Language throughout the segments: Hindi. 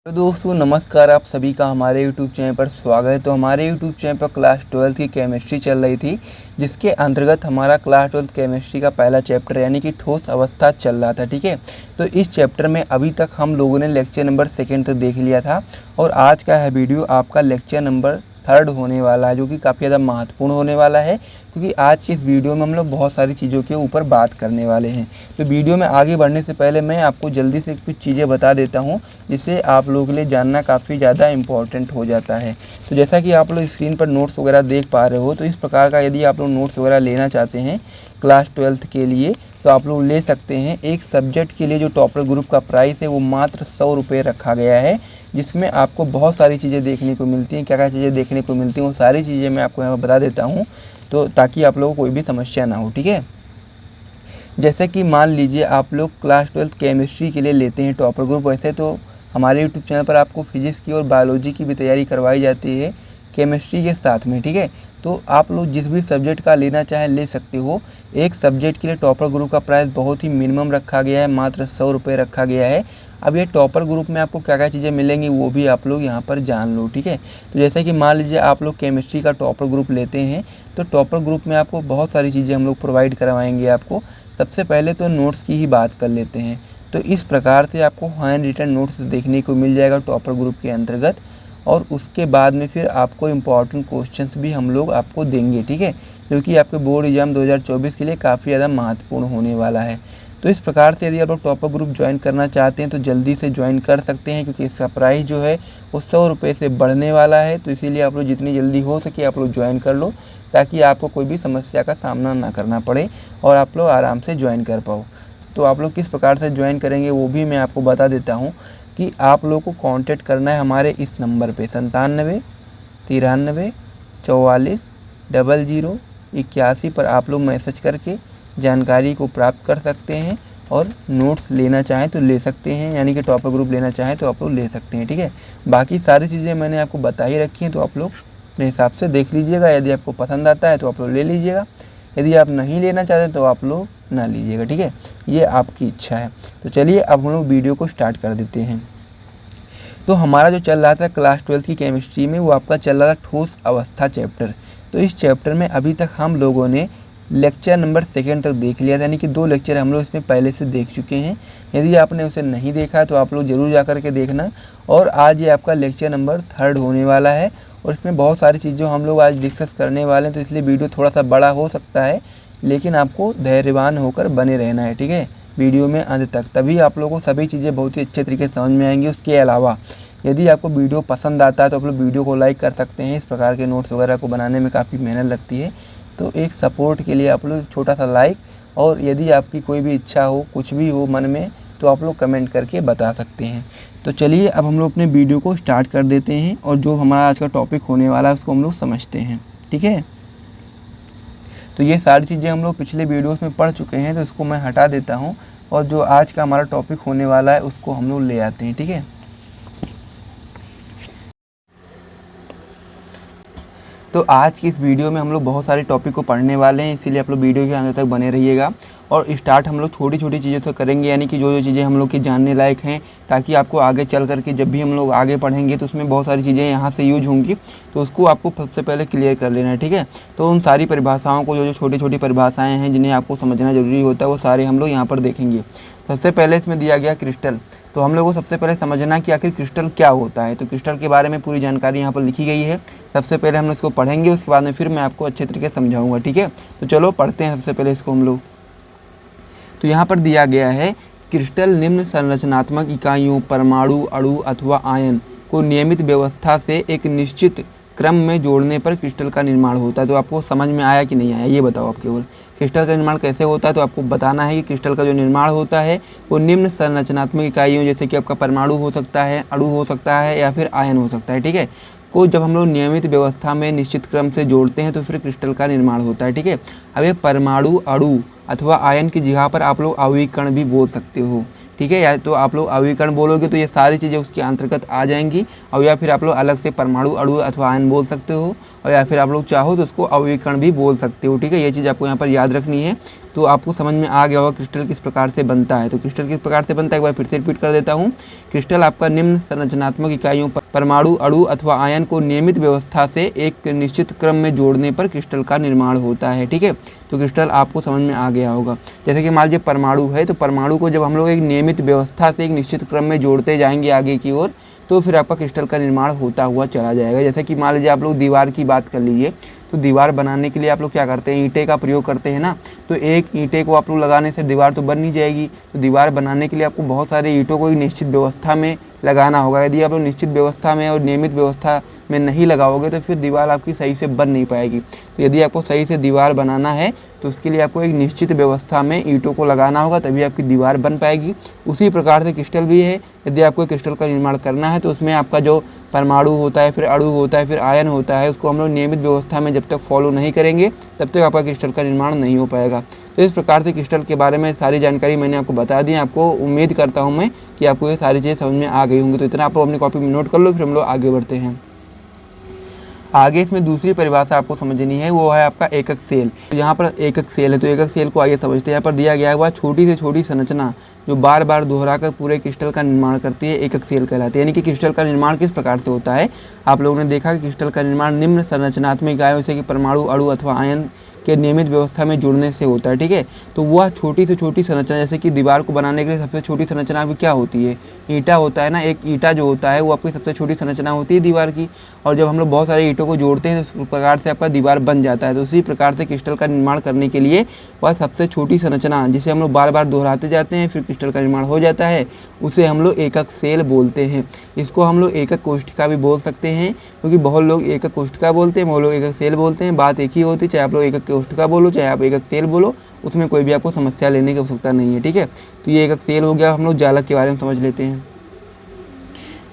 तो दोस्तों नमस्कार, आप सभी का हमारे यूट्यूब चैनल पर स्वागत है। तो हमारे यूट्यूब चैनल पर क्लास 12 की केमिस्ट्री चल रही थी, जिसके अंतर्गत हमारा क्लास 12 केमिस्ट्री का पहला चैप्टर यानी कि ठोस अवस्था चल रहा था। ठीक है, तो इस चैप्टर में अभी तक हम लोगों ने लेक्चर नंबर 2 तक देख लिया था और आज का है वीडियो आपका लेक्चर नंबर 3 होने वाला है, जो कि काफ़ी ज़्यादा महत्वपूर्ण होने वाला है, क्योंकि आज की इस वीडियो में हम लोग बहुत सारी चीज़ों के ऊपर बात करने वाले हैं। तो वीडियो में आगे बढ़ने से पहले मैं आपको जल्दी से कुछ चीज़ें बता देता हूं, जिसे आप लोगों के लिए जानना काफ़ी ज़्यादा इम्पॉर्टेंट हो जाता है। तो जैसा कि आप लोग स्क्रीन पर नोट्स वगैरह देख पा रहे हो, तो इस प्रकार का यदि आप लोग नोट्स वगैरह लेना चाहते हैं क्लास 12 के लिए तो आप लोग ले सकते हैं। एक सब्जेक्ट के लिए जो टॉपर ग्रुप का प्राइस है वो मात्र 100 रुपये रखा गया है, जिसमें आपको बहुत सारी चीज़ें देखने को मिलती हैं। क्या क्या चीज़ें देखने को मिलती हैं वो सारी चीज़ें मैं आपको यहाँ पर बता देता हूँ, तो ताकि आप लोगों को कोई भी समस्या ना हो। ठीक है, जैसे कि मान लीजिए आप लोग क्लास 12 केमिस्ट्री के लिए लेते हैं टॉपर ग्रुप। वैसे तो हमारे यूट्यूब चैनल पर आपको फिजिक्स की और बायोलॉजी की भी तैयारी करवाई जाती है केमिस्ट्री के साथ में। ठीक है, तो आप लोग जिस भी सब्जेक्ट का लेना चाहें ले सकते हो। एक सब्जेक्ट के लिए टॉपर ग्रुप का प्राइस बहुत ही मिनिमम रखा गया है, मात्र 100 रुपये रखा गया है। अब ये टॉपर ग्रुप में आपको क्या क्या चीज़ें मिलेंगी वो भी आप लोग यहाँ पर जान लो। ठीक है, तो जैसे कि मान लीजिए आप लोग केमिस्ट्री का टॉपर ग्रुप लेते हैं, तो टॉपर ग्रुप में आपको बहुत सारी चीज़ें हम लोग प्रोवाइड करवाएंगे आपको। सबसे पहले तो नोट्स की ही बात कर लेते हैं। तो इस प्रकार से आपको हैंड रिटन नोट्स देखने को मिल जाएगा टॉपर ग्रुप के अंतर्गत, और उसके बाद में फिर आपको इम्पॉर्टेंट क्वेश्चंस भी हम लोग आपको देंगे। ठीक है, जो कि आपके बोर्ड एग्जाम 2024 के लिए काफ़ी ज़्यादा महत्वपूर्ण होने वाला है। तो इस प्रकार से यदि आप लोग टॉपर ग्रुप ज्वाइन करना चाहते हैं तो जल्दी से ज्वाइन कर सकते हैं, क्योंकि इसका प्राइस जो है वो 100 रुपये से बढ़ने वाला है। तो इसीलिए आप लोग जितनी जल्दी हो सके आप लोग ज्वाइन कर लो, ताकि आपको कोई भी समस्या का सामना ना करना पड़े और आप लोग आराम से ज्वाइन कर पाओ। तो आप लोग किस प्रकार से ज्वाइन करेंगे वो भी मैं आपको बता देता हूँ, कि आप लोगों को कांटेक्ट करना है हमारे इस नंबर पे 97 93 44 00 81 पर आप लोग मैसेज करके जानकारी को प्राप्त कर सकते हैं, और नोट्स लेना चाहें तो ले सकते हैं, यानी कि टॉपर ग्रुप लेना चाहें तो आप लोग ले सकते हैं। ठीक है, बाकी सारी चीज़ें मैंने आपको बता ही रखी हैं, तो आप लोग अपने हिसाब से देख लीजिएगा। यदि आपको पसंद आता है तो आप लोग ले लीजिएगा, यदि आप नहीं लेना चाहते तो आप लोग ना लीजिएगा। ठीक है, ये आपकी इच्छा है। तो चलिए अब हम लोग वीडियो को स्टार्ट कर देते हैं। तो हमारा जो चल रहा था क्लास 12 की केमिस्ट्री में वो आपका चल रहा था ठोस अवस्था चैप्टर। तो इस चैप्टर में अभी तक हम लोगों ने लेक्चर नंबर 2 तक देख लिया था, यानी कि 2 लेक्चर हम लोग इसमें पहले से देख चुके हैं। यदि आपने उसे नहीं देखा तो आप लोग ज़रूर जा कर के देखना। और आज ये आपका लेक्चर नंबर 3 होने वाला है, और इसमें बहुत सारी चीज़ें हम लोग आज डिस्कस करने वाले हैं। तो इसलिए वीडियो थोड़ा सा बड़ा हो सकता है, लेकिन आपको धैर्यवान होकर बने रहना है। ठीक है, वीडियो में अंत तक, तभी आप लोगों को सभी चीज़ें बहुत ही अच्छे तरीके से समझ में आएंगी। उसके अलावा यदि आपको वीडियो पसंद आता है तो आप लोग वीडियो को लाइक कर सकते हैं। इस प्रकार के नोट्स वगैरह को बनाने में काफ़ी मेहनत लगती है, तो एक सपोर्ट के लिए आप लोग छोटा सा लाइक, और यदि आपकी कोई भी इच्छा हो, कुछ भी हो मन में, तो आप लोग कमेंट करके बता सकते हैं। तो चलिए अब हम लोग अपने वीडियो को स्टार्ट कर देते हैं, और जो हमारा आज का टॉपिक होने वाला है उसको हम लोग समझते हैं। ठीक है, तो ये सारी चीज़ें हम लोग पिछले वीडियोस में पढ़ चुके हैं, तो इसको मैं हटा देता हूँ, और जो आज का हमारा टॉपिक होने वाला है उसको हम लोग ले आते हैं। ठीक है, तो आज की इस वीडियो में हम लोग बहुत सारे टॉपिक को पढ़ने वाले हैं, इसीलिए आप लोग वीडियो के अंत तक बने रहिएगा। और स्टार्ट हम लोग छोटी छोटी चीज़ों से करेंगे, यानी कि जो जो चीज़ें हम लोग की जानने लायक हैं, ताकि आपको आगे चल करके जब भी हम लोग आगे पढ़ेंगे तो उसमें बहुत सारी चीज़ें यहाँ से यूज होंगी, तो उसको आपको सबसे पहले क्लियर कर लेना है। ठीक है, तो उन सारी परिभाषाओं को, जो जो छोटी छोटी परिभाषाएँ हैं जिन्हें आपको समझना ज़रूरी होता है, वो सारे हम लोग यहाँ पर देखेंगे। सबसे पहले इसमें दिया गया क्रिस्टल। तो हम लोग को सबसे पहले समझना कि आखिर क्रिस्टल क्या होता है। तो क्रिस्टल के बारे में पूरी जानकारी यहाँ पर लिखी गई है। सबसे पहले हम इसको पढ़ेंगे, उसके बाद में फिर मैं आपको अच्छे तरीके से समझाऊंगा। ठीक है, तो चलो पढ़ते हैं सबसे पहले इसको हम लोग। तो यहाँ पर दिया गया है, क्रिस्टल निम्न संरचनात्मक इकाइयों परमाणु, अणु अथवा आयन को नियमित व्यवस्था से एक निश्चित क्रम में जोड़ने पर क्रिस्टल का निर्माण होता है। तो आपको समझ में आया कि नहीं आया ये बताओ आप केवल। क्रिस्टल का निर्माण कैसे होता है, तो आपको बताना है कि क्रिस्टल का जो निर्माण होता है वो निम्न संरचनात्मक इकाइयों, जैसे कि आपका परमाणु हो सकता है, अणु हो सकता है, या फिर आयन हो सकता है। ठीक है, को जब हम लोग नियमित व्यवस्था में निश्चित क्रम से जोड़ते हैं तो फिर क्रिस्टल का निर्माण होता है। ठीक है, अब ये परमाणु, अणु अथवा आयन की जगह पर आप लोग आवेगीकरण भी बोल सकते हो। ठीक है, या तो आप लोग आवेगीकरण बोलोगे तो ये सारी चीज़ें उसके अंतर्गत आ जाएंगी, और या फिर आप लोग अलग से परमाणु, अणु अथवा आयन बोल सकते हो, और या फिर आप लोग चाहो तो उसको आवेगीकरण भी बोल सकते हो। ठीक है, ये चीज़ आपको यहाँ पर याद रखनी है। तो आपको समझ में आ गया होगा क्रिस्टल किस प्रकार से बनता है। तो क्रिस्टल किस प्रकार से बनता है एक बार फिर से रिपीट कर देता हूँ। क्रिस्टल आपका निम्न संरचनात्मक इकाइयों पर परमाणु, अणु अथवा आयन को नियमित व्यवस्था से एक निश्चित क्रम में जोड़ने पर क्रिस्टल का निर्माण होता है। ठीक है, तो क्रिस्टल आपको समझ में आ गया होगा। जैसे कि मान लीजिए परमाणु है, तो परमाणु को जब हम लोग एक नियमित व्यवस्था से एक निश्चित क्रम में जोड़ते जाएंगे आगे की ओर, तो फिर आपका क्रिस्टल का निर्माण होता हुआ चला जाएगा। जैसे कि मान लीजिए आप लोग दीवार की बात कर लीजिए, तो दीवार बनाने के लिए आप लोग क्या करते हैं, ईंटे का प्रयोग करते हैं ना। तो एक ईंटे को आप लोग लगाने से दीवार तो बन नहीं जाएगी। तो दीवार बनाने के लिए आपको बहुत सारे ईंटों को एक निश्चित व्यवस्था में लगाना होगा। यदि आप लोग निश्चित व्यवस्था में और नियमित व्यवस्था में नहीं लगाओगे तो फिर दीवार आपकी सही से बन नहीं पाएगी। तो यदि आपको सही से दीवार बनाना है तो उसके लिए आपको एक निश्चित व्यवस्था में ईंटों को लगाना होगा, तभी आपकी दीवार बन पाएगी। उसी प्रकार से क्रिस्टल भी है। यदि आपको क्रिस्टल का निर्माण करना है तो उसमें आपका जो परमाणु होता है, फिर अणु होता है, फिर आयन होता है, उसको हम लोग नियमित व्यवस्था में जब तक फॉलो नहीं करेंगे तब तक आपका क्रिस्टल का निर्माण नहीं हो पाएगा। तो इस प्रकार से क्रिस्टल के बारे में सारी जानकारी मैंने आपको बता दी। आपको उम्मीद करता हूँ मैं कि आपको ये सारी चीज़ें समझ में आ गई होंगी। तो इतना आप अपनी कॉपी में नोट कर लो, फिर हम लोग आगे बढ़ते हैं। आगे इसमें दूसरी परिभाषा आपको समझनी है, वो है आपका एकक सेल। तो यहाँ पर एकक सेल है, तो एकक सेल को आइए समझते हैं। यहाँ पर दिया गया है वह छोटी से छोटी संरचना जो बार बार दोहराकर पूरे क्रिस्टल का निर्माण करती है, एकक सेल कहलाती है। यानी कि क्रिस्टल का निर्माण किस प्रकार से होता है, आप लोगों ने देखा कि क्रिस्टल का निर्माण निम्न संरचनात्मक इकाइयों जैसे कि परमाणु, अणु अथवा आयन के नियमित व्यवस्था में जुड़ने से होता है। ठीक है, तो वह छोटी से छोटी संरचना, जैसे कि दीवार को बनाने के लिए सबसे छोटी संरचना भी क्या होती है, ईंटा होता है ना। एक ईंटा जो होता है वो आपकी सबसे छोटी संरचना होती है दीवार की। और जब हम लोग बहुत सारे ईंटों को जोड़ते हैं तो उस प्रकार से आपका दीवार बन जाता है। तो उसी प्रकार से क्रिस्टल का निर्माण करने के लिए वह सबसे छोटी संरचना जिसे हम लोग बार बार दोहराते जाते हैं, फिर क्रिस्टल का निर्माण हो जाता है, उसे हम लोग एकक सेल बोलते हैं। इसको हम लोग एकक कोशिका भी बोल सकते हैं, क्योंकि बहुत लोग एकक कोशिका बोलते हैं, बहुत लोग एकक सेल बोलते हैं। बात एक ही होती है, चाहे आप लोग एकक कोशिका बोलो चाहे आप एकक सेल बोलो, उसमें कोई भी आपको समस्या लेने की आवश्यकता नहीं है। ठीक है, तो ये एकक सेल हो गया। हम लोग जालक के बारे में समझ लेते हैं।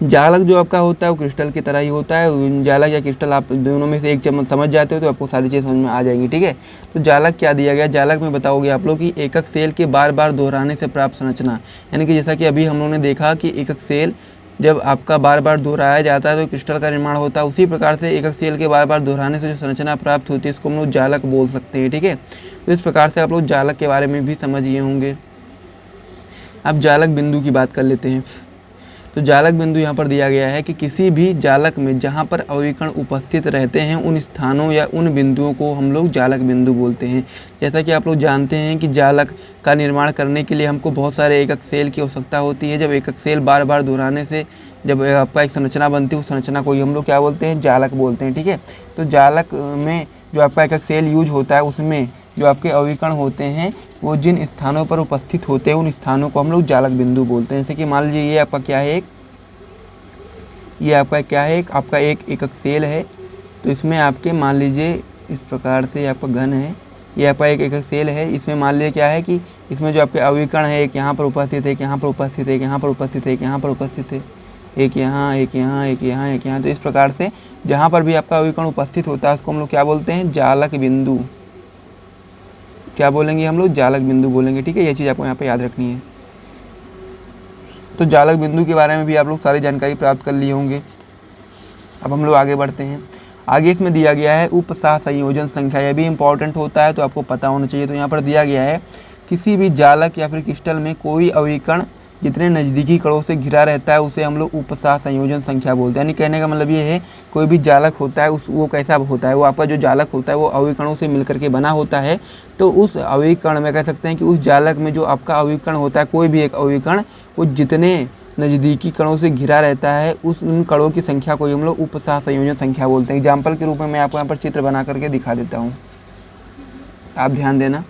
जालक जो आपका होता है वो क्रिस्टल की तरह ही होता है। जालक या क्रिस्टल आप दोनों में से एक चम्मच समझ जाते हो तो आपको सारी चीज़ समझ में आ जाएंगी। ठीक है, तो जालक क्या दिया गया, जालक में बताओगे आप लोग कि एकक सेल के बार बार दोहराने से प्राप्त संरचना। यानी कि जैसा कि अभी हम लोगों ने देखा कि एकक सेल जब आपका बार बार दोहराया जाता है तो क्रिस्टल का निर्माण होता है, उसी प्रकार से एकक सेल के बार बार दोहराने से जो संरचना प्राप्त होती है उसको हम लोग जालक बोल सकते हैं। ठीक है, तो इस प्रकार से आप लोग जालक के बारे में भी समझिए होंगे। अब जालक बिंदु की बात कर लेते हैं। तो जालक बिंदु यहाँ पर दिया गया है कि किसी भी जालक में जहाँ पर अवकण उपस्थित रहते हैं उन स्थानों या उन बिंदुओं को हम लोग जालक बिंदु बोलते हैं। जैसा कि आप लोग जानते हैं कि जालक का निर्माण करने के लिए हमको बहुत सारे एकक सेल की आवश्यकता होती है। जब एकक सेल बार बार दोहराने से जब आपका एक संरचना बनती है, उस संरचना को ही हम लोग क्या बोलते हैं, जालक बोलते हैं। ठीक है, तो जालक में जो आपका एकक सेल यूज होता है उसमें जो आपके अवकण होते हैं वो जिन स्थानों पर उपस्थित होते हैं उन स्थानों को हम लोग जालक बिंदु बोलते हैं। जैसे कि मान लीजिए ये आपका क्या है, ये आपका क्या है, आपका एक एकक सेल है। तो इसमें आपके मान लीजिए इस प्रकार से आपका घन है, ये आपका एक एकक सेल है। इसमें मान लीजिए क्या है कि इसमें जो आपके अवकण है, एक यहाँ पर उपस्थित है, एक यहाँ पर उपस्थित है, एक यहाँ पर उपस्थित है, एक यहाँ पर उपस्थित है, एक यहाँ, एक यहाँ, एक यहाँ, एक यहाँ। तो इस प्रकार से जहाँ पर भी आपका अवकण उपस्थित होता है उसको हम लोग क्या बोलते हैं, जालक बिंदु। क्या बोलेंगे हम लोग, जालक बिंदु बोलेंगे। ठीक है, ये चीज़ आपको यहाँ पे याद रखनी है। तो जालक बिंदु के बारे में भी आप लोग सारी जानकारी प्राप्त कर लिए होंगे। अब हम लोग आगे बढ़ते हैं। आगे इसमें दिया गया है उपसह संयोजन संख्या, यह भी इंपॉर्टेंट होता है तो आपको पता होना चाहिए। तो यहाँ पर दिया गया है किसी भी जालक या फिर क्रिस्टल में कोई अवकण जितने नज़दीकी कणों से घिरा रहता है उसे हम लोग उपसह संयोजन संख्या बोलते हैं। यानी कहने का मतलब ये है कोई भी जालक होता है वो कैसा होता है, वो आपका जो जालक होता है वो अवकणों से मिलकर के बना होता है। तो उस अवकण में कह सकते हैं कि उस जालक में जो आपका अवकण होता है, कोई भी एक अवकण, वो जितने नज़दीकी कणों से घिरा रहता है उन कणों की संख्या को हम लोग उपसह संयोजन संख्या बोलते हैं। एग्जाम्पल के रूप में मैं आपको यहाँ पर चित्र बना करके दिखा देता हूँ, आप ध्यान देना।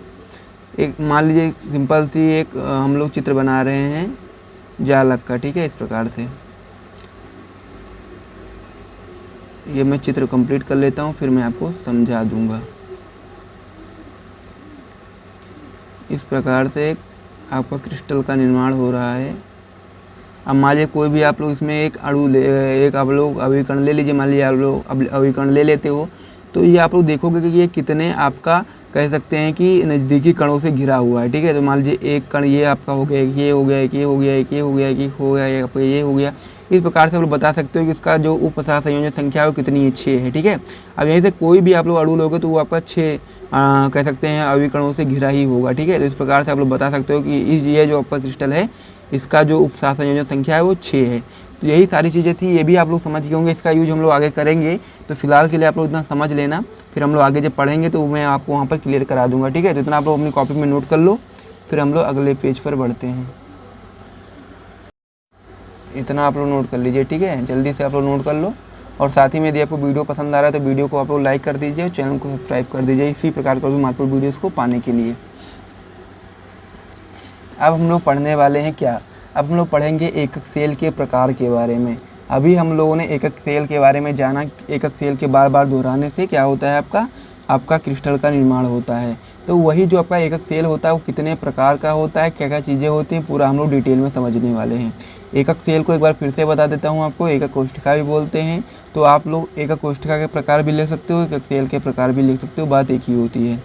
एक मान लीजिए सिंपल सी एक हम लोग चित्र बना रहे हैं जालक का। ठीक है, इस प्रकार से ये मैं चित्र कंप्लीट कर लेता हूँ, फिर मैं आपको समझा दूंगा। इस प्रकार से आपका क्रिस्टल का निर्माण हो रहा है। अब मान लीजिए कोई भी आप लोग इसमें एक आप लोग अवकण ले लीजिए। मान लीजिए आप लोग अवकण ले लेते हो तो ये आप लोग देखोगे कि ये कितने आपका कह सकते हैं कि नज़दीकी कणों से घिरा हुआ है। ठीक है, तो मान लीजिए एक कण ये आपका हो गया, एक ये हो गया, एक ये हो गया, एक ये हो गया, एक ये हो गया, एक आपका ये हो गया। इस प्रकार से आप लोग बता सकते हो कि इसका जो उपसहार संयोजन संख्या है वो कितनी है, 6 है। ठीक है, अब यहीं से कोई भी आप लोग अणु लोगे तो वो आपका 6 कह सकते हैं अविकरणों से घिरा ही होगा। ठीक है, तो इस प्रकार से आप लोग बता सकते हो कि ये जो आपका क्रिस्टल है इसका जो उपसहार संयोजन संख्या है वो 6 है। तो यही सारी चीज़ें थी, ये भी आप लोग समझ गए होंगे। इसका यूज हम लोग आगे करेंगे, तो फिलहाल के लिए आप लोग इतना समझ लेना, फिर हम लोग आगे जब पढ़ेंगे तो मैं आपको वहाँ पर क्लियर करा दूंगा। ठीक है, तो इतना आप लोग अपनी कॉपी में नोट कर लो, फिर हम लोग अगले पेज पर बढ़ते हैं। इतना आप लोग नोट कर लीजिए। ठीक है, जल्दी से आप लोग नोट कर लो, और साथ ही में यदि आपको वीडियो पसंद आ रहा है तो वीडियो को आप लोग लाइक कर दीजिए और चैनल को सब्सक्राइब कर दीजिए इसी प्रकार के भी महत्वपूर्ण वीडियोज़ को पाने के लिए। अब हम लोग पढ़ने वाले हैं क्या, अब हम लोग पढ़ेंगे एकक सेल के प्रकार के बारे में। अभी हम लोगों ने एकक सेल के बारे में जाना, एकक सेल के बार बार दोहराने से क्या होता है, आपका क्रिस्टल का निर्माण होता है। तो वही जो आपका एकक सेल होता है वो कितने प्रकार का होता है, क्या क्या चीज़ें होती हैं, पूरा हम लोग डिटेल में समझने वाले हैं। एकक सेल को एक बार फिर से बता देता हूँ आपको, एकक कोष्ठिका भी बोलते हैं। तो आप लोग एकक कोष्ठिका के प्रकार भी लिख सकते हो, एकक सेल के प्रकार भी लिख सकते हो, बात एक ही होती है।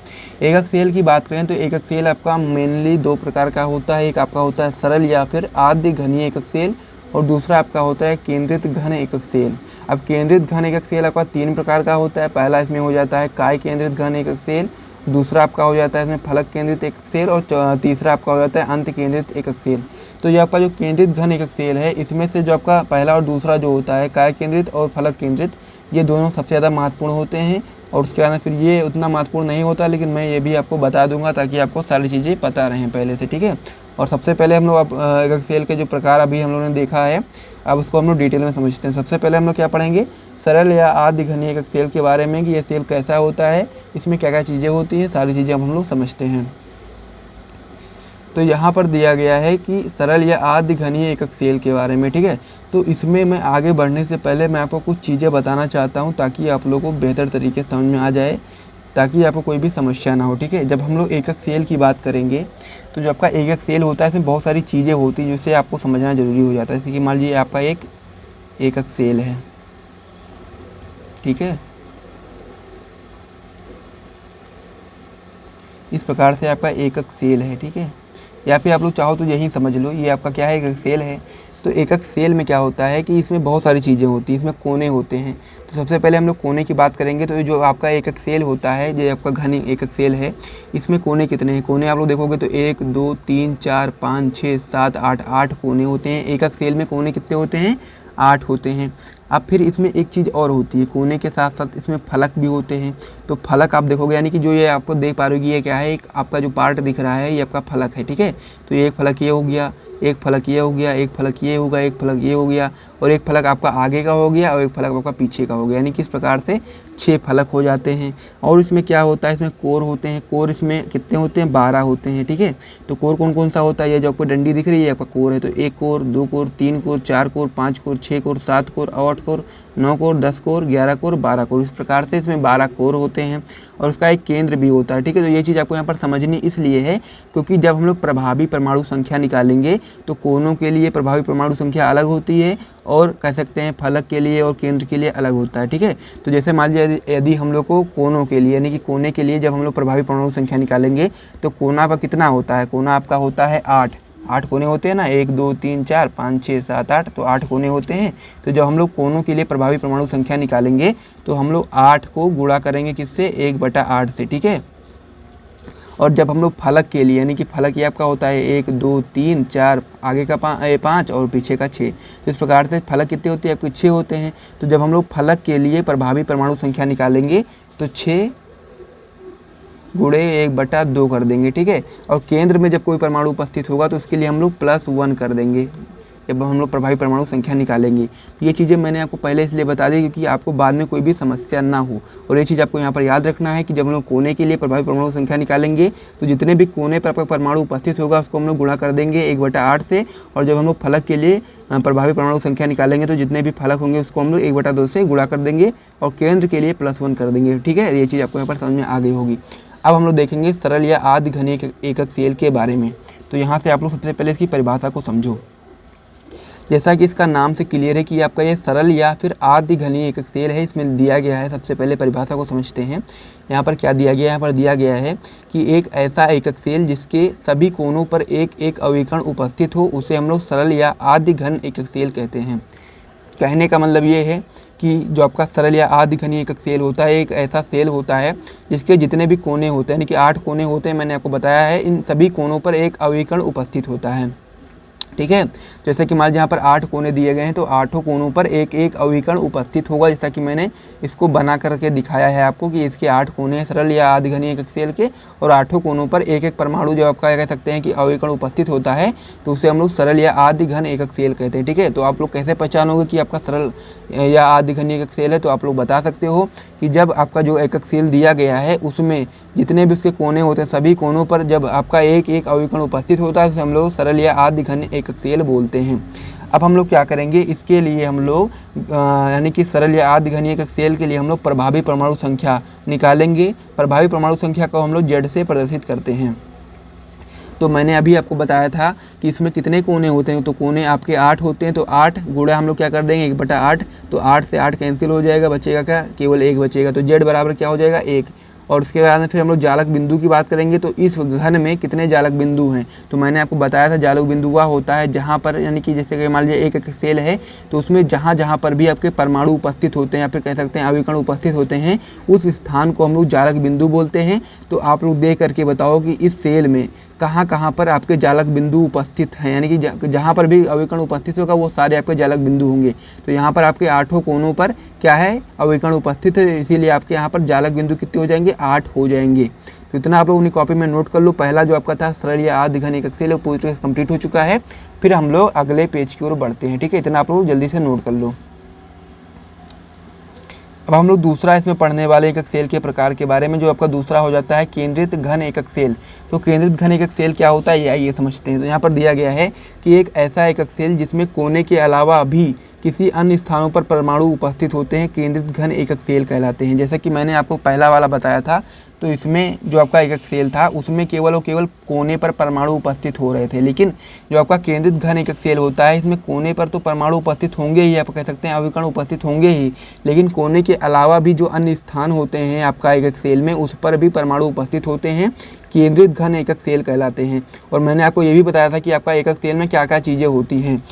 एकक सेल की बात करें तो एकक सेल आपका मेनली 2 प्रकार का होता है। एक आपका होता है सरल या फिर आद्य घनीय एकक सेल, और दूसरा आपका होता है केंद्रित घन एकक सेल। अब केंद्रित घन एकक सेल आपका 3 प्रकार का होता है। पहला इसमें हो जाता है काय केंद्रित घन एकक सेल, दूसरा आपका हो जाता है इसमें फलक केंद्रित एकक सेल, और तीसरा आपका हो जाता है अंत केंद्रित एकक सेल। तो ये आपका जो केंद्रित घन एकक सेल है, इसमें से जो आपका पहला और दूसरा जो होता है काय केंद्रित और फलक केंद्रित, ये दोनों सबसे ज़्यादा महत्वपूर्ण होते हैं। और उसके बाद फिर ये उतना महत्वपूर्ण नहीं होता, लेकिन मैं ये भी आपको बता दूंगा ताकि आपको सारी चीज़ें पता रहें पहले से। ठीक है, और सबसे पहले हम लोग एकक सेल के जो प्रकार अभी हम लोगों ने देखा है, अब उसको हम लोग डिटेल में समझते हैं। सबसे पहले हम लोग क्या पढ़ेंगे, सरल या आद्य घनीय एकक सेल के बारे में, कि ये सेल कैसा होता है, इसमें क्या क्या चीज़ें होती हैं, सारी चीज़ें अब हम लोग समझते हैं। तो यहाँ पर दिया गया है कि सरल या आद्य घनीय एकक सेल के बारे में। ठीक है, तो इसमें मैं आगे बढ़ने से पहले मैं आपको कुछ चीज़ें बताना चाहता हूँ ताकि आप लोगों को बेहतर तरीके से समझ में आ जाए, ताकि आपको कोई भी समस्या ना हो। ठीक है, जब हम लोग एकक सेल की बात करेंगे तो जो आपका एकक सेल होता है इसमें बहुत सारी चीज़ें होती हैं जिससे आपको समझना ज़रूरी हो जाता है। जैसे कि मान लीजिए आपका एक एकक सेल है। ठीक है, इस प्रकार से आपका एकक सेल है। ठीक है, या फिर आप लोग चाहो तो यही समझ लो, ये आपका क्या है, एकक सेल है। तो एकक सेल में क्या होता है कि इसमें बहुत सारी चीज़ें होती हैं, इसमें कोने होते हैं। तो सबसे पहले हम लोग कोने की बात करेंगे। तो जो आपका एकक सेल होता है, जो आपका घनी एकक सेल है, इसमें कोने कितने हैं, कोने आप लोग देखोगे तो 1 2 3 4 5 6 7 8 कोने होते हैं। एकक सेल में कोने कितने होते हैं, 8 होते हैं। अब फिर इसमें एक चीज़ और होती है, कोने के साथ साथ इसमें फलक भी होते हैं। तो फलक आप देखोगे, यानी कि जो ये आपको देख पा रहे हो कि ये क्या है, एक आपका जो पार्ट दिख रहा है ये आपका फलक है। ठीक है, तो ये एक फलक ये हो गया, एक फलक ये हो गया, एक फलक ये होगा, एक फलक ये हो गया, और एक फलक आपका आगे का हो गया, और एक फलक आपका पीछे का हो गया। यानी कि इस प्रकार से 6 फलक हो जाते हैं। और इसमें क्या होता है, इसमें कोर होते हैं। कोर इसमें कितने होते हैं, 12 होते हैं। ठीक है, तो कोर कौन कौन सा होता है, ये जो आपको डंडी दिख रही है आपका कोर है। तो 1 core, 2 core, 3 core, 4 core, 5 core, 6 core, 7 core, 8 core, 9 core, 10 core, 11 core, 12 core. इस प्रकार से इसमें 12 कोर होते हैं, और उसका एक केंद्र भी होता है। ठीक है, तो ये चीज़ आपको यहाँ पर समझनी इसलिए है क्योंकि जब हम लोग प्रभावी परमाणु संख्या निकालेंगे तो कोनों के लिए प्रभावी परमाणु संख्या अलग होती है, और कह सकते हैं फलक के लिए और केंद्र के लिए अलग होता है। ठीक है, तो जैसे मान लीजिए यदि हम लोग को कोनों के लिए, यानी कि कोने के लिए जब हम लोग प्रभावी परमाणु संख्या निकालेंगे तो कोना आपका कितना होता है, कोना आपका होता है 8 कोने होते हैं ना, 1 2 3 4 5 6 7 8, तो 8 कोने होते हैं। तो जब हम लोग कोनों के लिए प्रभावी परमाणु संख्या निकालेंगे तो हम लोग 8 को गुणा करेंगे किससे, 1/8 से। ठीक है, और जब हम लोग फलक के लिए, यानी कि फलक ये आपका होता है 1 2 3 4, आगे का 5 और पीछे का 6। इस प्रकार से फलक कितने होते हैं, आपके 6 होते हैं। तो जब हम लोग फलक के लिए प्रभावी परमाणु संख्या निकालेंगे तो 6 गुणे 1/2 कर देंगे। ठीक है, और केंद्र में जब कोई परमाणु उपस्थित होगा तो उसके लिए हम लोग +1 कर देंगे जब हम लोग प्रभावी परमाणु संख्या निकालेंगे। तो ये चीज़ें मैंने आपको पहले इसलिए बता दी क्योंकि आपको बाद में कोई भी समस्या ना हो। और ये चीज़ आपको यहाँ पर याद रखना है कि जब हम लोग कोने के लिए प्रभावी परमाणु संख्या निकालेंगे तो जितने भी कोने पर आपका परमाणु उपस्थित होगा उसको हम लोग गुणा कर देंगे 1/8 से, और जब हम लोग फलक के लिए प्रभावी परमाणु संख्या निकालेंगे तो जितने भी फलक होंगे उसको हम लोग 1/2 से गुणा कर देंगे, और केंद्र के लिए +1 कर देंगे। ठीक है, ये चीज़ आपको यहाँ पर समझ में आ गई होगी। अब हम लोग देखेंगे सरल या आद्य घनीय एकक सेल के बारे में। तो यहाँ से आप लोग सबसे पहले इसकी परिभाषा को समझो। जैसा कि इसका नाम से क्लियर है कि आपका ये सरल या फिर आद्य घनीय एकक सेल है, इसमें दिया गया है। सबसे पहले परिभाषा को समझते हैं। यहाँ पर क्या दिया गया है, यहाँ पर दिया गया है कि एक ऐसा एकक सेल जिसके सभी कोनों पर एक एक अविकर्ण उपस्थित हो उसे हम लोग सरल या आद्य घन एकक सेल कहते हैं। कहने का मतलब ये है कि जो आपका सरल या आदिघनीय एकक सेल होता है, एक ऐसा सेल होता है जिसके जितने भी कोने होते हैं, यानी कि 8 कोने होते हैं, मैंने आपको बताया है, इन सभी कोनों पर एक अवयवीकरण उपस्थित होता है। ठीक है, जैसे कि मान लीजिए यहाँ पर 8 कोने दिए गए हैं, तो 8 कोनों पर एक एक अवयवीकरण उपस्थित होगा, जैसा कि मैंने इसको बना करके दिखाया है आपको कि इसके 8 कोने हैं सरल या आदिघनीय एकक सेल के, और 8 कोनों पर एक एक परमाणु जो आपका कह सकते हैं कि अवयवीकरण उपस्थित होता है, तो उसे हम लोग सरल या आदिघन एकक सेल कहते हैं। ठीक है, तो आप लोग कैसे पहचानोगे कि आपका सरल या आदिघनीय एकक सेल है, तो आप लोग बता सकते हो कि जब आपका जो एकक सेल दिया गया है उसमें जितने भी उसके कोने होते हैं, सभी कोनों पर जब आपका एक एक अवयवीकरण उपस्थित होता है, तो हम लोग सरल या आदिघन एकक सेल बोलते हैं। अब हम लोग क्या करेंगे, इसके लिए हम लोग यानी कि सरल या आदिघनीय एकक सेल के लिए हम लोग प्रभावी परमाणु संख्या निकालेंगे। प्रभावी परमाणु संख्या को हम लोग Z से प्रदर्शित करते हैं। तो मैंने अभी आपको बताया था कि इसमें कितने कोने होते हैं, तो कोने आपके 8 होते हैं, तो 8 गुणा हम लोग क्या कर देंगे 1/8, तो 8 से 8 कैंसिल हो जाएगा, बचेगा क्या, केवल 1 बचेगा, तो Z बराबर क्या हो जाएगा 1। और उसके बाद में फिर हम लोग जालक बिंदु की बात करेंगे, तो इस घन में कितने जालक बिंदु हैं, तो मैंने आपको बताया था जालक बिंदु वह होता है जहाँ पर, यानी कि जैसे कि मान लीजिए एक सेल है, तो उसमें जहाँ जहाँ पर भी आपके परमाणु उपस्थित होते हैं या फिर कह सकते हैं अवयवीकरण उपस्थित होते हैं, उस स्थान को हम लोग जालक बिंदु बोलते हैं। तो आप लोग देख करके बताओ कि इस सेल में कहाँ कहाँ पर आपके जालक बिंदु उपस्थित हैं, यानी कि जहाँ पर भी अवयवीकरण उपस्थित होगा वो सारे आपके जालक बिंदु होंगे। तो यहाँ पर आपके 8 कोनों पर क्या है, अवयवीकरण उपस्थित है, इसीलिए आपके यहाँ पर जालक बिंदु कितने हो जाएंगे, 8 हो जाएंगे। तो इतना आप लोग अपनी कॉपी में नोट कर लो। पहला जो आपका था सरल या आदिघन एकक सेल पूरी तरह से कंप्लीट हो चुका है। फिर हम लोग अगले पेज की ओर बढ़ते हैं। ठीक है, इतना आप लोग जल्दी से नोट कर लो। अब हम लोग दूसरा इसमें पढ़ने वाले एकक सेल के प्रकार के बारे में, जो आपका दूसरा हो जाता है केंद्रित घन एकक सेल। तो केंद्रित घन एकक सेल क्या होता है, ये समझते हैं। तो यहाँ पर दिया गया है कि एक ऐसा एकक सेल जिसमें कोने के अलावा भी किसी अन्य स्थानों पर परमाणु उपस्थित होते हैं, केंद्रित घन एकक सेल कहलाते हैं। जैसा कि मैंने आपको पहला वाला बताया था, तो इसमें जो आपका एकक सेल था उसमें केवल और केवल कोने पर परमाणु उपस्थित हो रहे थे, लेकिन जो आपका केंद्रित घन एकक सेल होता है, इसमें कोने पर तो परमाणु उपस्थित होंगे ही, आप कह सकते हैं अवयवीकरण उपस्थित होंगे ही, लेकिन कोने के अलावा भी जो अन्य स्थान होते हैं आपका एकक सेल में, उस पर भी परमाणु उपस्थित होते हैं, केंद्रित घन एकक सेल कहलाते हैं। और मैंने आपको ये भी बताया था कि आपका एकक सेल में क्या क्या चीज़ें होती हैं।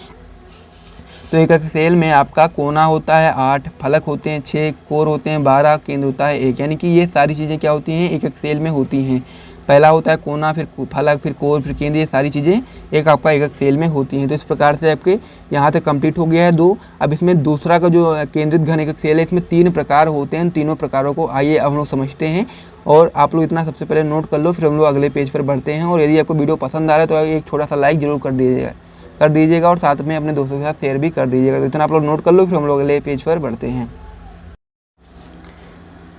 तो एकक सेल में आपका कोना होता है 8, फलक होते हैं 6, कोर होते हैं 12, केंद्र होता है 1, यानी कि ये सारी चीज़ें क्या होती हैं, एकक सेल में होती हैं। पहला होता है कोना, फिर फलक, फिर कोर, फिर केंद्र, ये सारी चीज़ें एक आपका एकक सेल में होती हैं। तो इस प्रकार से आपके यहाँ तक कंप्लीट हो गया है 2। अब इसमें दूसरा का जो केंद्रित घन एकक सेल है, इसमें 3 प्रकार होते हैं। तीनों प्रकारों को आइए अब हम लोग समझते हैं, और आप लोग इतना सबसे पहले नोट कर लो, फिर हम लोग अगले पेज पर बढ़ते हैं। और यदि आपको वीडियो पसंद आ रहा है तो एक छोटा सा लाइक जरूर कर दीजिएगा और साथ में अपने दोस्तों के साथ शेयर भी कर दीजिएगा। तो इतना आप लोग नोट कर लो, फिर हम लोग अगले पेज पर बढ़ते हैं।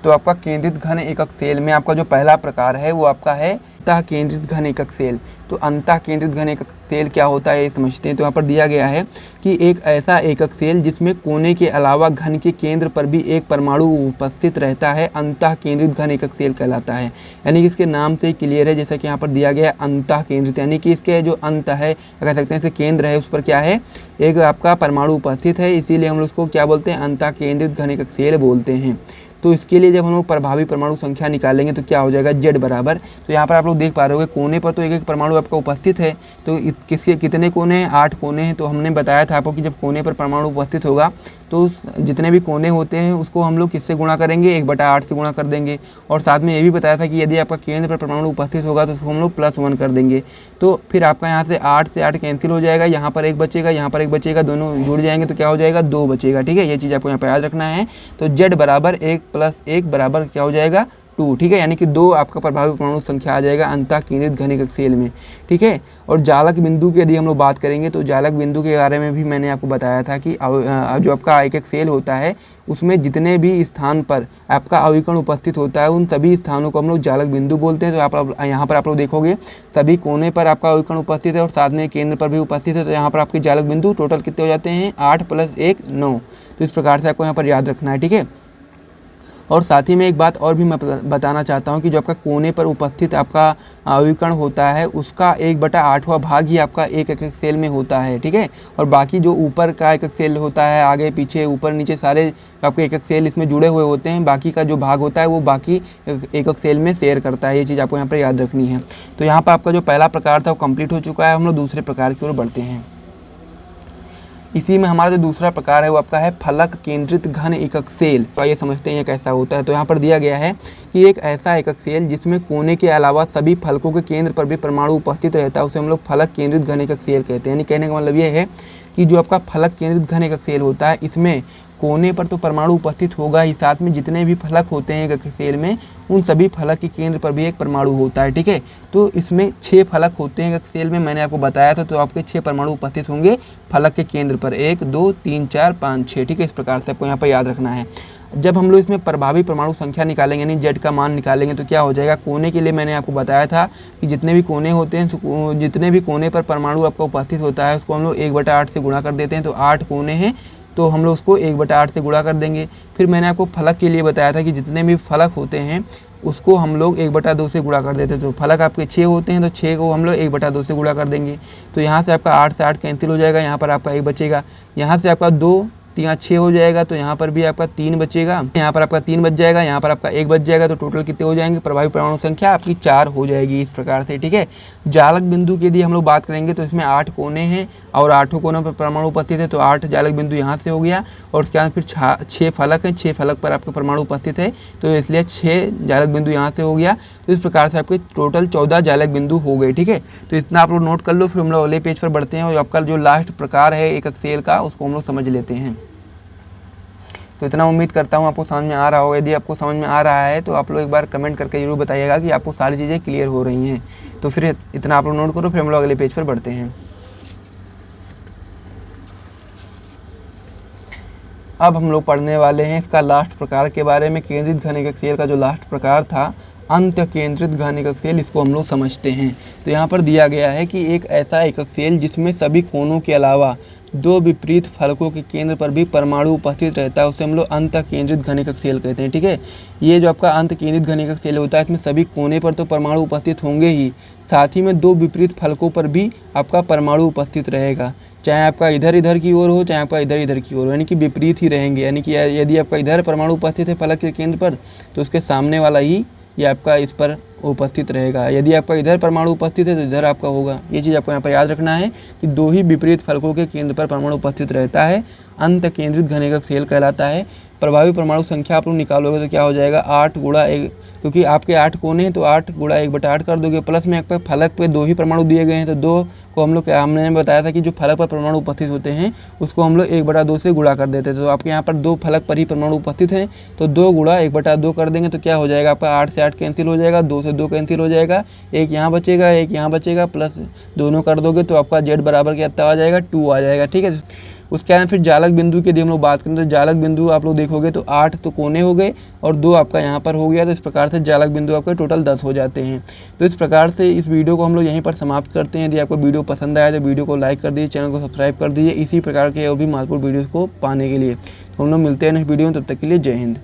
तो आपका केंद्रित घन एकक सेल में आपका जो पहला प्रकार है वो आपका है अंतः केंद्रित घन एकक सेल। तो अंतः केंद्रित घन एकक सेल क्या होता है ये समझते हैं। तो यहाँ पर दिया गया है कि एक ऐसा एकक सेल जिसमें कोने के अलावा घन के केंद्र पर भी एक परमाणु उपस्थित रहता है, अंतः केंद्रित घन एकक सेल कहलाता है। यानी कि इसके नाम से क्लियर है, जैसा कि यहाँ पर दिया गया है अंतः केंद्रित, यानी कि इसके जो अंत है, कह सकते हैं इसे केंद्र है, उस पर क्या है, एक आपका परमाणु उपस्थित है, इसीलिए हम लोग उसको क्या बोलते हैं, अंतः केंद्रित घन एकक सेल बोलते हैं। तो इसके लिए जब हम लोग प्रभावी परमाणु संख्या निकालेंगे तो क्या हो जाएगा, Z बराबर, तो यहाँ पर आप लोग देख पा रहे होंगे कोने पर तो एक एक परमाणु आपका उपस्थित है। तो किसके कितने कोने हैं, 8 कोने हैं। तो हमने बताया था आपको कि जब कोने पर परमाणु उपस्थित होगा तो जितने भी कोने होते हैं उसको हम लोग किससे गुणा करेंगे, 1/8 से गुणा कर देंगे। और साथ में ये भी बताया था कि यदि आपका केंद्र पर परमाणु उपस्थित होगा तो उसको हम लोग +1 कर देंगे। तो फिर आपका यहाँ से 8 कैंसिल हो जाएगा, यहाँ पर 1 बचेगा, यहाँ पर 1 बचेगा, दोनों जुड़ जाएंगे तो क्या हो जाएगा, 2 बचेगा। ठीक है, ये चीज़ आपको यहाँ पर याद रखना है। तो Z बराबर 1 + 1 बराबर क्या हो जाएगा, 2। ठीक है, यानी कि 2 आपका प्रभावी परमाणु संख्या आ जाएगा अंतः केंद्रित घन एकक सेल में। ठीक है, और जालक बिंदु की यदि हम लोग बात करेंगे तो जालक बिंदु के बारे में भी मैंने आपको बताया था कि जो आपका एकक सेल होता है उसमें जितने भी स्थान पर आपका अवयवीकरण उपस्थित होता है उन सभी स्थानों को हम लोग जालक बिंदु बोलते हैं। तो यहाँ पर आप लोग देखोगे सभी कोने पर आपका अवयवीकरण उपस्थित है और साथ में केंद्र पर भी उपस्थित है। तो यहाँ पर आपके जालक बिंदु टोटल कितने हो जाते हैं, 8 + 1 9। तो इस प्रकार से आपको यहाँ पर याद रखना है। ठीक है, और साथ ही में एक बात और भी मैं बताना चाहता हूँ कि जो आपका कोने पर उपस्थित आपका अवयवीकरण होता है उसका 1/8वां भाग ही आपका एक एकक सेल में होता है। ठीक है, और बाकी जो ऊपर का एकक सेल होता है, आगे पीछे ऊपर नीचे सारे आपके एकक सेल इसमें जुड़े हुए होते हैं, बाकी का जो भाग होता है वो बाकी एकक सेल में शेयर करता है। ये चीज़ आपको यहाँ पर याद रखनी है। तो यहाँ पर आपका जो पहला प्रकार था वो कंप्लीट हो चुका है। हम लोग दूसरे प्रकार की ओर बढ़ते हैं। इसी में हमारा जो दूसरा प्रकार है वो आपका है फलक केंद्रित घन एकक सेल। तो आइए समझते हैं ये कैसा होता है। तो यहाँ पर दिया गया है कि एक ऐसा एकक सेल जिसमें कोने के अलावा सभी फलकों के केंद्र पर भी परमाणु उपस्थित रहता है उसे हम लोग फलक केंद्रित घन एकक सेल कहते हैं। यानी कहने का मतलब ये है कि जो आपका फलक केंद्रित घन एकक सेल होता है इसमें कोने पर तो परमाणु उपस्थित होगा ही, साथ में जितने भी फलक होते हैं एकक सेल में उन सभी फलक के केंद्र पर भी एक परमाणु होता है। ठीक है, तो इसमें 6 फलक होते हैं एकक सेल में, मैंने आपको बताया था। तो आपके 6 परमाणु उपस्थित होंगे फलक के केंद्र पर, 1 2 3 4 5 6। ठीक है, इस प्रकार से आपको यहाँ पर याद रखना है। जब हम लोग इसमें प्रभावी परमाणु संख्या निकालेंगे यानी जेड का मान निकालेंगे तो क्या हो जाएगा, कोने के लिए मैंने आपको बताया था कि जितने भी कोने होते हैं, जितने भी कोने पर परमाणु आपका उपस्थित होता है उसको हम लोग 1/8 से गुणा कर देते हैं। तो 8 कोने हैं तो हम लोग उसको 1/8 से गुणा कर देंगे। फिर मैंने आपको फलक के लिए बताया था कि जितने भी फलक होते हैं उसको हम लोग 1/2 से गुणा कर देते हैं। तो फलक आपके 6 होते हैं तो 6 को हम लोग 1/2 से गुणा कर देंगे। तो यहाँ से आपका 8 से 8 कैंसिल हो जाएगा, यहाँ पर आपका 1 बचेगा। यहाँ से आपका 2 यहाँ 6 हो जाएगा तो यहाँ पर भी आपका 3 बचेगा, यहाँ पर आपका 3 बच जाएगा, यहाँ पर आपका 1 बच जाएगा। तो टोटल कितने हो जाएंगे, प्रभावी परमाणु संख्या आपकी 4 हो जाएगी इस प्रकार से। ठीक है, जालक बिंदु के लिए हम लोग बात करेंगे तो इसमें 8 कोने हैं और 8 कोनों पर परमाणु उपस्थित है। तो 8 जालक बिंदु यहाँ से हो गया और उसके बाद फिर 6 फलक हैं, 6 फलक पर आपका परमाणु उपस्थित है तो इसलिए 6 जालक बिंदु यहाँ से हो गया। तो इस प्रकार से आपके टोटल 14 जालक बिंदु हो गए। ठीक है, तो इतना आप लोग नोट कर लो। फिर हम लोग अगले पेज पर बढ़ते हैं और आपका जो लास्ट प्रकार है एकक सेल का उसको हम लोग समझ लेते हैं। तो इतना उम्मीद करता हूँ आपको समझ में आ रहा होगा। यदि आपको समझ में आ रहा है तो आप लोग एक बार कमेंट करके जरूर बताइएगा कि आपको सारी चीज़ें क्लियर हो रही हैं। तो फिर इतना आप लोग नोट करो, फिर हम लोग अगले पेज पर बढ़ते हैं। अब हम लोग पढ़ने वाले हैं इसका लास्ट प्रकार के बारे में। केंद्रित घन एकक सेल का जो लास्ट प्रकार था अंत केंद्रित घन एकक सेल, इसको हम लोग समझते हैं। तो यहाँ पर दिया गया है कि एक ऐसा एकक सेल जिसमें सभी कोनों के अलावा 2 विपरीत फलकों के केंद्र पर भी परमाणु उपस्थित रहता है उसे हम लोग अंत केंद्रित घन एकक सेल कहते हैं। ठीक है, ये जो आपका अंत केंद्रित घन एकक सेल होता है इसमें सभी कोने पर तो परमाणु उपस्थित होंगे ही, साथ ही में 2 विपरीत फलकों पर भी आपका परमाणु उपस्थित रहेगा। चाहे आपका इधर इधर की ओर हो चाहे आपका इधर इधर की ओर हो, यानी कि विपरीत ही रहेंगे। यानी कि यदि आपका इधर परमाणु उपस्थित है फलक के केंद्र पर तो उसके सामने वाला ही ये आपका इस पर उपस्थित रहेगा। यदि आपका इधर परमाणु उपस्थित है तो इधर आपका होगा। ये चीज़ आपको यहाँ पर याद रखना है कि 2 ही विपरीत फलकों के केंद्र पर परमाणु उपस्थित रहता है, अंत केंद्रित घन एकक सेल कहलाता है। प्रभावी परमाणु संख्या आप लोग निकालोगे तो क्या हो जाएगा, 8 गुणा 1, क्योंकि आपके 8 कोने हैं तो 8 गुणा 1/8 कर दोगे। प्लस में आपके फलक पे 2 ही परमाणु दिए गए हैं तो 2 को हम लोग हमने बताया था कि जो फलक पर परमाणु उपस्थित होते हैं उसको हम लोग 1/2 से गुणा कर देते थे। तो आपके यहाँ पर 2 फलक पर ही परमाणु उपस्थित हैं तो 2 गुणा 1/2 कर देंगे तो क्या हो जाएगा आपका 8 से 8 कैंसिल हो जाएगा, 2 से 2 कैंसिल हो जाएगा, 1 यहाँ बचेगा 1 यहाँ बचेगा, प्लस दोनों कर दोगे तो आपका जेड बराबर कितना आ जाएगा, 2 आ जाएगा। ठीक है, उसके बाद फिर जालक बिंदु के यदि हम लोग बात करें तो जालक बिंदु आप लोग देखोगे तो 8 तो कोने हो गए और 2 आपका यहाँ पर हो गया। तो इस प्रकार से जालक बिंदु आपके टोटल 10 हो जाते हैं। तो इस प्रकार से इस वीडियो को हम लोग यहीं पर समाप्त करते हैं। यदि आपको वीडियो पसंद आया तो वीडियो को लाइक कर दीजिए, चैनल को सब्सक्राइब कर दीजिए इसी प्रकार के और भी महत्वपूर्ण वीडियोज़ को पाने के लिए। तो हम लोग मिलते हैं नेक्स्ट वीडियो में, तब तक के लिए जय हिंद।